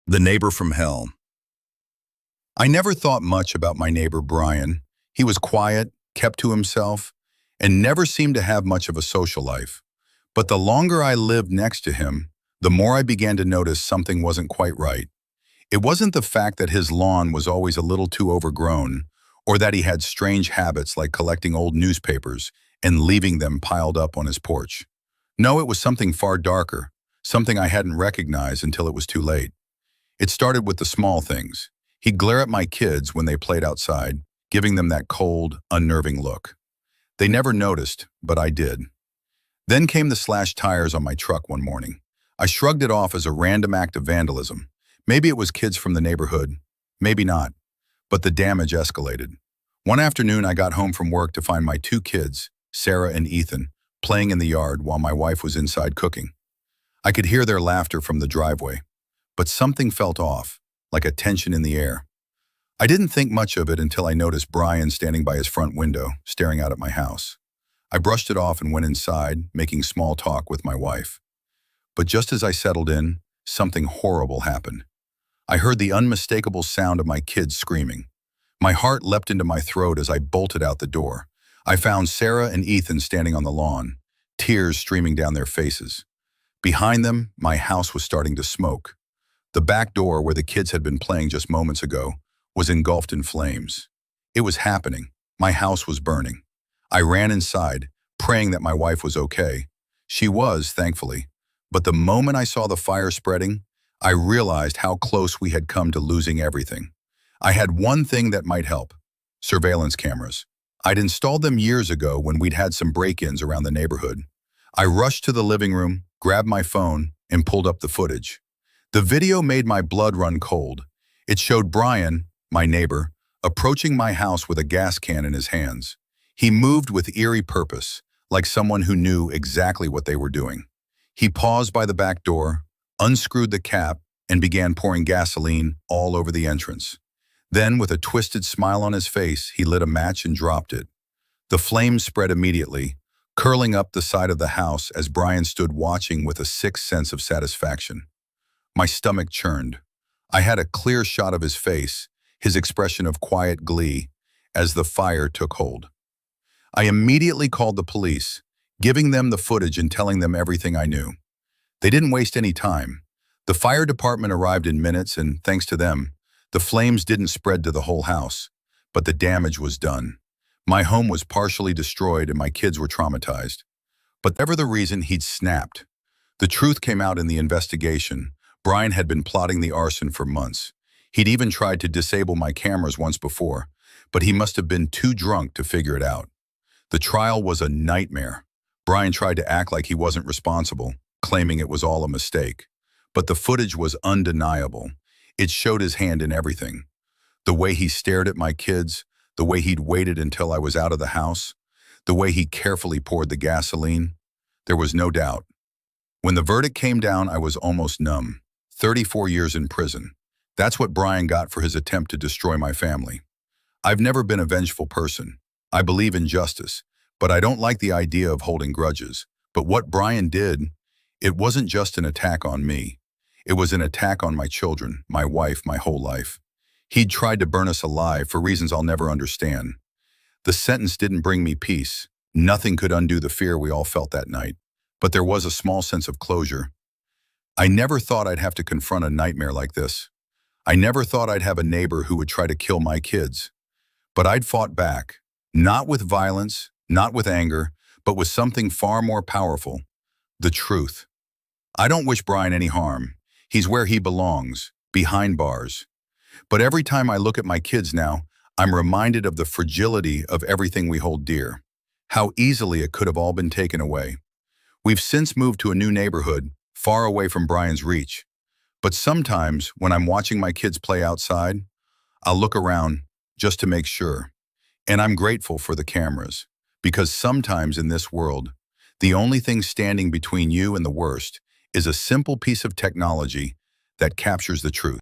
The Neighbor from Hell. I never thought much about my neighbor Brian. He was quiet, kept to himself, and never seemed to have much of a social life. But the longer I lived next to him, the more I began to notice something wasn't quite right. It wasn't the fact that his lawn was always a little too overgrown, or that he had strange habits like collecting old newspapers and leaving them piled up on his porch. No, it was something far darker, something I hadn't recognized until it was too late. It started with the small things. He'd glare at my kids when they played outside, giving them that cold, unnerving look. They never noticed, but I did. Then came the slashed tires on my truck one morning. I shrugged it off as a random act of vandalism. Maybe it was kids from the neighborhood, maybe not, but the damage escalated. One afternoon, I got home from work to find my two kids, Sarah and Ethan, playing in the yard while my wife was inside cooking. I could hear their laughter from the driveway, but something felt off, like a tension in the air. I didn't think much of it until I noticed Brian standing by his front window, staring out at my house. I brushed it off and went inside, making small talk with my wife. But just as I settled in, something horrible happened. I heard the unmistakable sound of my kids screaming. My heart leapt into my throat as I bolted out the door. I found Sarah and Ethan standing on the lawn, tears streaming down their faces. Behind them, my house was starting to smoke. The back door, where the kids had been playing just moments ago, was engulfed in flames. It was happening. My house was burning. I ran inside, praying that my wife was okay. She was, thankfully. But the moment I saw the fire spreading, I realized how close we had come to losing everything. I had one thing that might help: surveillance cameras. I'd installed them years ago when we'd had some break-ins around the neighborhood. I rushed to the living room, grabbed my phone, and pulled up the footage. The video made my blood run cold. It showed Brian, my neighbor, approaching my house with a gas can in his hands. He moved with eerie purpose, like someone who knew exactly what they were doing. He paused by the back door, unscrewed the cap, and began pouring gasoline all over the entrance. Then, with a twisted smile on his face, he lit a match and dropped it. The flames spread immediately, curling up the side of the house as Brian stood watching with a sick sense of satisfaction. My stomach churned. I had a clear shot of his face, his expression of quiet glee, as the fire took hold. I immediately called the police, giving them the footage and telling them everything I knew. They didn't waste any time. The fire department arrived in minutes, and thanks to them, the flames didn't spread to the whole house, but the damage was done. My home was partially destroyed and my kids were traumatized. But whatever the reason, he'd snapped. The truth came out in the investigation. Brian had been plotting the arson for months. He'd even tried to disable my cameras once before, but he must have been too drunk to figure it out. The trial was a nightmare. Brian tried to act like he wasn't responsible, claiming it was all a mistake. But the footage was undeniable. It showed his hand in everything. The way he stared at my kids, the way he'd waited until I was out of the house, the way he carefully poured the gasoline. There was no doubt. When the verdict came down, I was almost numb. 34 years in prison. That's what Brian got for his attempt to destroy my family. I've never been a vengeful person. I believe in justice, but I don't like the idea of holding grudges. But what Brian did, it wasn't just an attack on me. It was an attack on my children, my wife, my whole life. He'd tried to burn us alive for reasons I'll never understand. The sentence didn't bring me peace. Nothing could undo the fear we all felt that night. But there was a small sense of closure. I never thought I'd have to confront a nightmare like this. I never thought I'd have a neighbor who would try to kill my kids. But I'd fought back, not with violence, not with anger, but with something far more powerful: the truth. I don't wish Brian any harm. He's where he belongs, behind bars. But every time I look at my kids now, I'm reminded of the fragility of everything we hold dear. How easily it could have all been taken away. We've since moved to a new neighborhood, far away from Brian's reach. But sometimes, when I'm watching my kids play outside, I'll look around just to make sure. And I'm grateful for the cameras, because sometimes in this world, the only thing standing between you and the worst is a simple piece of technology that captures the truth.